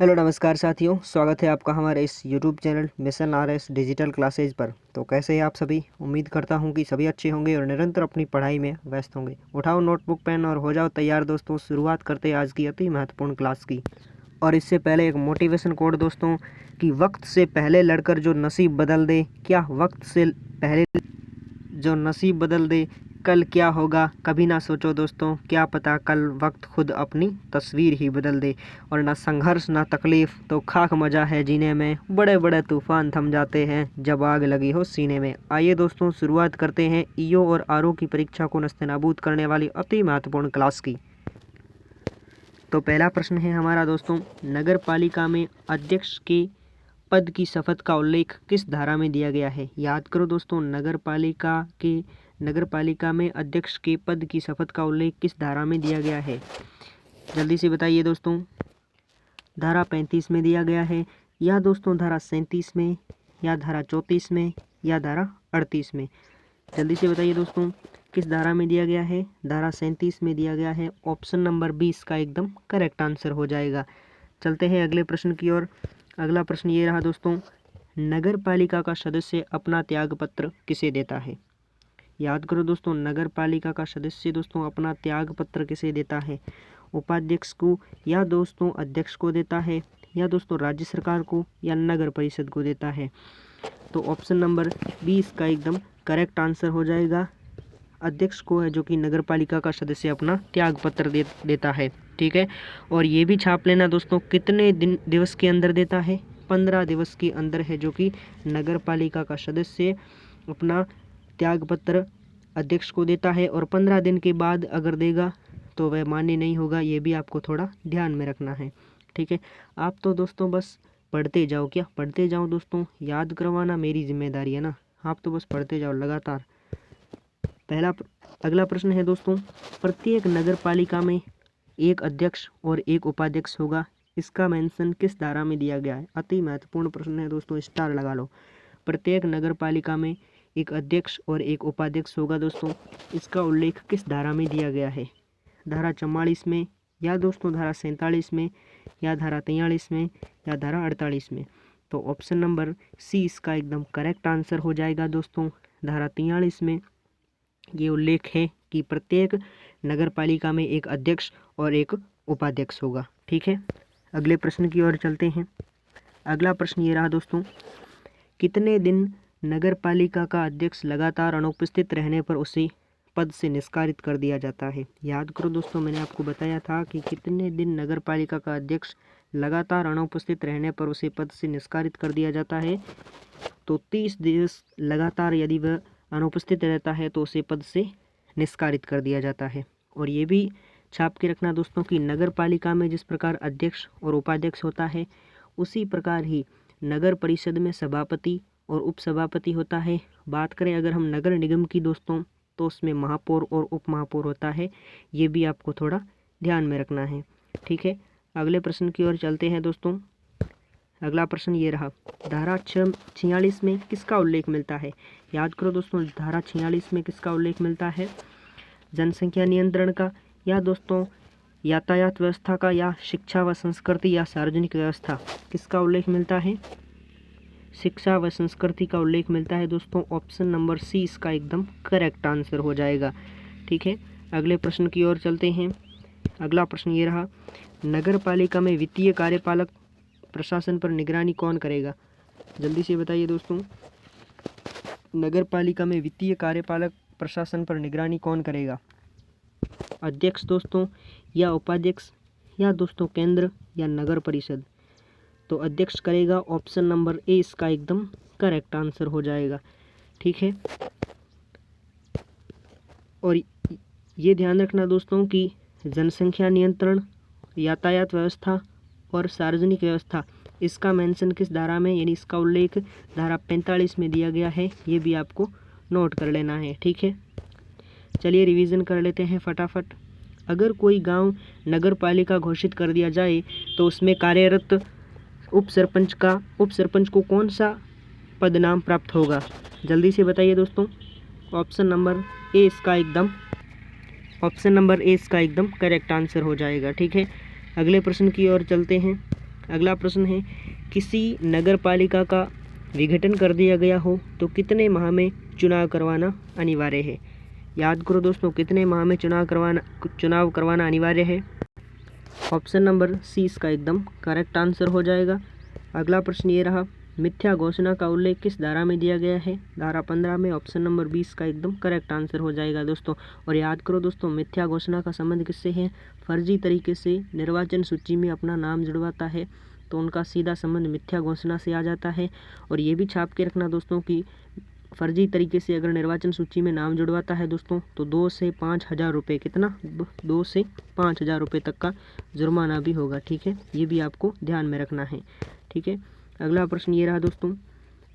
Hello नमस्कार साथियों, स्वागत है आपका हमारे इस YouTube channel mission RS digital classes पर। तो कैसे हैं आप सभी। उम्मीद करता हूं कि सभी अच्छे होंगे और निरंतर अपनी पढ़ाई में व्यस्त होंगे। उठाओ नोटबुक पेन और हो जाओ तैयार दोस्तों। शुरुआत करते हैं आज की अति महत्वपूर्ण क्लास की। और इससे पहले एक मोटिवेशन कोड दोस्तों कि वक्त से पहले लड़कर जो नसीब बदल दे, क्या वक्त से पहले जो नसीब बदल दे कल क्या होगा कभी ना सोचो दोस्तों। क्या पता कल वक्त खुद अपनी तस्वीर ही बदल दे। और ना संघर्ष ना तकलीफ तो खाक मजा है जीने में। बड़े बड़े तूफान थम जाते हैं जब आग लगी हो सीने में। आइए दोस्तों शुरुआत करते हैं ईओ और आरओ की परीक्षा को नस्तेनाबूद करने वाली अति महत्वपूर्ण क्लास की। तो पहला प्रश्न है हमारा दोस्तों, नगर पालिका में अध्यक्ष के पद की शपथ का उल्लेख किस धारा में दिया गया है। याद करो दोस्तों, नगर पालिका में अध्यक्ष के पद की शपथ का उल्लेख किस धारा में दिया गया है। जल्दी से बताइए दोस्तों। धारा 35 में दिया गया है, या दोस्तों धारा 37 में, या धारा 34 में, या धारा 38 में। जल्दी से बताइए दोस्तों किस धारा में दिया गया है। धारा 37 में दिया गया है। ऑप्शन नंबर 20 का एकदम करेक्ट आंसर हो जाएगा। चलते हैं अगले प्रश्न की ओर। अगला प्रश्न ये रहा दोस्तों, नगर पालिका का सदस्य अपना त्याग पत्र किसे देता है। याद करो दोस्तों, नगर पालिका का सदस्य दोस्तों अपना त्याग पत्र किसे देता है। उपाध्यक्ष को, या दोस्तों अध्यक्ष को देता है, या दोस्तों राज्य सरकार को, या नगर परिषद को देता है। तो ऑप्शन नंबर 20 का एकदम करेक्ट आंसर हो जाएगा। अध्यक्ष को है जो कि नगर पालिका का सदस्य अपना त्याग पत्र देता है। ठीक है, और ये भी छाप लेना दोस्तों कितने दिवस के अंदर देता है। 15 दिवस के अंदर है जो कि नगर पालिका का सदस्य अपना त्याग पत्र अध्यक्ष को देता है। और 15 दिन के बाद अगर देगा तो वह मान्य नहीं होगा। ये भी आपको थोड़ा ध्यान में रखना है। ठीक है, आप तो दोस्तों बस पढ़ते जाओ। क्या पढ़ते जाओ दोस्तों, याद करवाना मेरी जिम्मेदारी है ना। आप तो बस पढ़ते जाओ लगातार। अगला प्रश्न है दोस्तों, प्रत्येक नगर पालिका में एक अध्यक्ष और एक उपाध्यक्ष होगा। इसका मेंशन किस धारा में दिया गया है। अति महत्वपूर्ण प्रश्न है दोस्तों, स्टार लगा लो। प्रत्येक नगर पालिका में एक अध्यक्ष और एक उपाध्यक्ष होगा दोस्तों। इसका उल्लेख किस धारा में दिया गया है। धारा 44 में, या दोस्तों धारा 47 में, या धारा 43 में, या धारा 48 में। तो ऑप्शन नंबर सी इसका एकदम करेक्ट आंसर हो जाएगा दोस्तों। धारा 43 में ये उल्लेख है कि प्रत्येक नगर पालिका में एक अध्यक्ष और एक उपाध्यक्ष होगा। ठीक है, अगले प्रश्न की ओर चलते हैं। अगला प्रश्न ये रहा दोस्तों, कितने दिन नगर पालिका का अध्यक्ष लगातार अनुपस्थित रहने पर उसे पद से निष्कासित कर दिया जाता है। याद करो दोस्तों, मैंने आपको बताया था कि कितने दिन नगर पालिका का अध्यक्ष लगातार अनुपस्थित रहने पर उसे पद से निष्कासित कर दिया जाता है। तो 30 दिवस लगातार यदि वह अनुपस्थित रहता है तो उसे पद से निष्कासित कर दिया जाता है। और ये भी छाप के रखना दोस्तों कि नगर पालिका में जिस प्रकार अध्यक्ष और उपाध्यक्ष होता है, उसी प्रकार ही नगर परिषद में सभापति और उपसभापति होता है। बात करें अगर हम नगर निगम की दोस्तों, तो उसमें महापौर और उप महापौर होता है। ये भी आपको थोड़ा ध्यान में रखना है। ठीक है, अगले प्रश्न की ओर चलते हैं दोस्तों। अगला प्रश्न ये रहा, धारा 46 में किसका उल्लेख मिलता है। याद करो दोस्तों, धारा 46 में किसका उल्लेख मिलता है। जनसंख्या नियंत्रण का, या दोस्तों यातायात व्यवस्था का, या शिक्षा व संस्कृति, या सार्वजनिक व्यवस्था। किसका उल्लेख मिलता है। शिक्षा व संस्कृति का उल्लेख मिलता है दोस्तों। ऑप्शन नंबर सी इसका एकदम करेक्ट आंसर हो जाएगा। ठीक है, अगले प्रश्न की ओर चलते हैं। अगला प्रश्न ये रहा, नगर पालिका में वित्तीय कार्यपालक प्रशासन पर निगरानी कौन करेगा। जल्दी से बताइए दोस्तों, नगर पालिका में वित्तीय कार्यपालक प्रशासन पर निगरानी कौन करेगा। अध्यक्ष दोस्तों, या उपाध्यक्ष, या दोस्तों केंद्र, या नगर परिषद। तो अध्यक्ष करेगा। ऑप्शन नंबर ए इसका एकदम करेक्ट आंसर हो जाएगा। ठीक है, और ये ध्यान रखना दोस्तों कि जनसंख्या नियंत्रण, यातायात व्यवस्था और सार्वजनिक व्यवस्था, इसका मेंशन किस धारा में, यानी इसका उल्लेख धारा 45 में दिया गया है। ये भी आपको नोट कर लेना है। ठीक है, चलिए रिवीजन कर लेते हैं फटाफट। अगर कोई गांव नगर पालिका घोषित कर दिया जाए तो उसमें कार्यरत उप सरपंच को कौन सा पद नाम प्राप्त होगा। जल्दी से बताइए दोस्तों। ऑप्शन नंबर ए इसका एकदम करेक्ट आंसर हो जाएगा। ठीक है, अगले प्रश्न की ओर चलते हैं। अगला प्रश्न है, किसी नगर पालिका का विघटन कर दिया गया हो तो कितने माह में चुनाव करवाना अनिवार्य है। याद करो दोस्तों, कितने माह में चुनाव करवाना अनिवार्य है। ऑप्शन नंबर सी इसका एकदम करेक्ट आंसर हो जाएगा। अगला प्रश्न ये रहा, मिथ्या घोषणा का उल्लेख किस धारा में दिया गया है। धारा 15 में। ऑप्शन नंबर 20 का एकदम करेक्ट आंसर हो जाएगा दोस्तों। और याद करो दोस्तों, मिथ्या घोषणा का संबंध किससे है। फर्जी तरीके से निर्वाचन सूची में अपना नाम जुड़वाता है तो उनका सीधा संबंध मिथ्या घोषणा से आ जाता है। और ये भी छाप के रखना दोस्तों कि फर्जी तरीके से अगर निर्वाचन सूची में नाम जुड़वाता है दोस्तों तो 2 से 5,000 रुपये, कितना 2 से 5,000 रुपये तक का जुर्माना भी होगा। ठीक है, ये भी आपको ध्यान में रखना है। ठीक है, अगला प्रश्न ये रहा दोस्तों,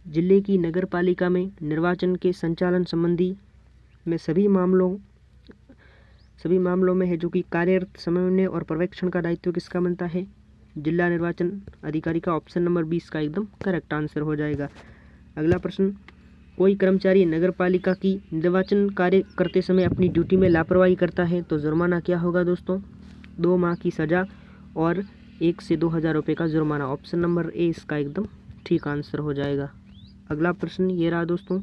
जिले की नगर पालिका में निर्वाचन के संचालन संबंधी में सभी मामलों में है जो कि कार्यरत समन्वय और पर्यवेक्षण का दायित्व किसका बनता है। जिला निर्वाचन अधिकारी का। ऑप्शन नंबर 20 का एकदम करेक्ट आंसर हो जाएगा। अगला प्रश्न, कोई कर्मचारी नगर पालिका की निर्वाचन कार्य करते समय अपनी ड्यूटी में लापरवाही करता है तो जुर्माना क्या होगा दोस्तों। 2 माह की सज़ा और 1 से 2,000 रुपये का जुर्माना। ऑप्शन नंबर ए इसका एकदम ठीक आंसर हो जाएगा। अगला प्रश्न ये रहा दोस्तों,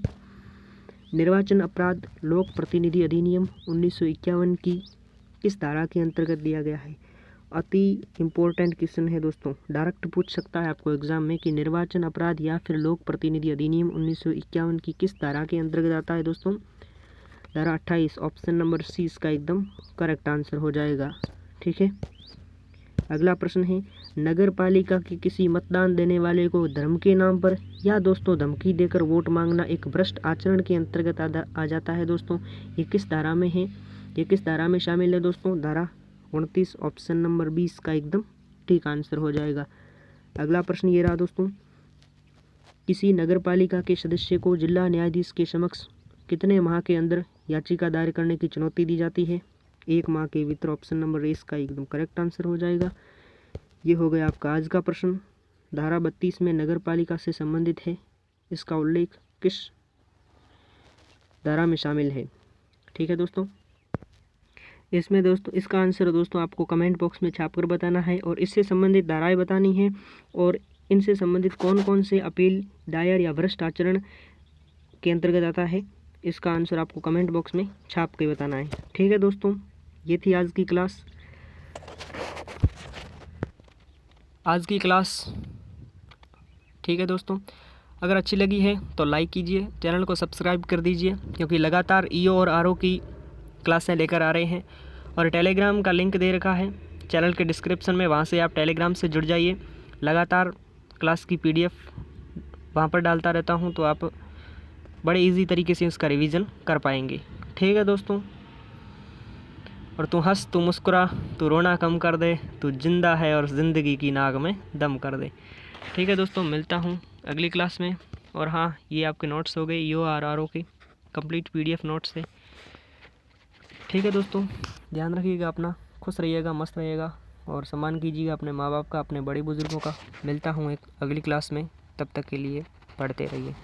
निर्वाचन अपराध लोक प्रतिनिधि अधिनियम 1951 की किस धारा के अंतर्गत दिया गया है। अति इम्पोर्टेंट क्वेश्चन है दोस्तों, डायरेक्ट पूछ सकता है आपको एग्जाम में कि निर्वाचन अपराध या फिर लोक प्रतिनिधि अधिनियम 1951 की किस धारा के अंतर्गत आता है दोस्तों। धारा 28। ऑप्शन नंबर सी इसका एकदम करेक्ट आंसर हो जाएगा। ठीक है, अगला प्रश्न है, नगर पालिका के किसी मतदान देने वाले को धर्म के नाम पर या दोस्तों धमकी देकर वोट मांगना एक भ्रष्ट आचरण के अंतर्गत आ जाता है दोस्तों। ये किस धारा में है, ये किस धारा में शामिल है दोस्तों। धारा 29। ऑप्शन नंबर 20 का एकदम ठीक आंसर हो जाएगा। अगला प्रश्न ये रहा दोस्तों, किसी नगर पालिका के सदस्य को जिला न्यायाधीश के समक्ष कितने माह के अंदर याचिका दायर करने की चुनौती दी जाती है। 1 माह के भीतर। ऑप्शन नंबर 20 का एकदम करेक्ट आंसर हो जाएगा। ये हो गया आपका आज का प्रश्न। धारा 32 में नगर पालिका से संबंधित है, इसका उल्लेख किस धारा में शामिल है। ठीक है दोस्तों, इसमें दोस्तों इसका आंसर दोस्तों आपको कमेंट बॉक्स में छापकर बताना है और इससे संबंधित धाराएं बतानी है और इनसे संबंधित कौन कौन से अपील दायर या भ्रष्ट आचरण के अंतर्गत आता है, इसका आंसर आपको कमेंट बॉक्स में छाप के बताना है। ठीक है दोस्तों, ये थी आज की क्लास। ठीक है दोस्तों, अगर अच्छी लगी है तो लाइक कीजिए, चैनल को सब्सक्राइब कर दीजिए क्योंकि लगातार ईओ और आरओ की क्लासें लेकर आ रहे हैं। और टेलीग्राम का लिंक दे रखा है चैनल के डिस्क्रिप्शन में, वहाँ से आप टेलीग्राम से जुड़ जाइए। लगातार क्लास की पीडीएफ वहाँ पर डालता रहता हूँ तो आप बड़े इजी तरीके से इसका रिवीजन कर पाएंगे। ठीक है दोस्तों, और तू हंस, तू मुस्कुरा, तू रोना कम कर दे, तू जिंदा है और ज़िंदगी की नाक में दम कर दे। ठीक है दोस्तों, मिलता हूँ अगली क्लास में। और हाँ, ये आपके नोट्स हो गए ईओ और आरओ के कंप्लीट पीडीएफ नोट्स थे। ठीक है दोस्तों, ध्यान रखिएगा अपना, खुश रहिएगा, मस्त रहिएगा और सम्मान कीजिएगा अपने माँ बाप का, अपने बड़े बुजुर्गों का। मिलता हूँ एक अगली क्लास में, तब तक के लिए पढ़ते रहिए।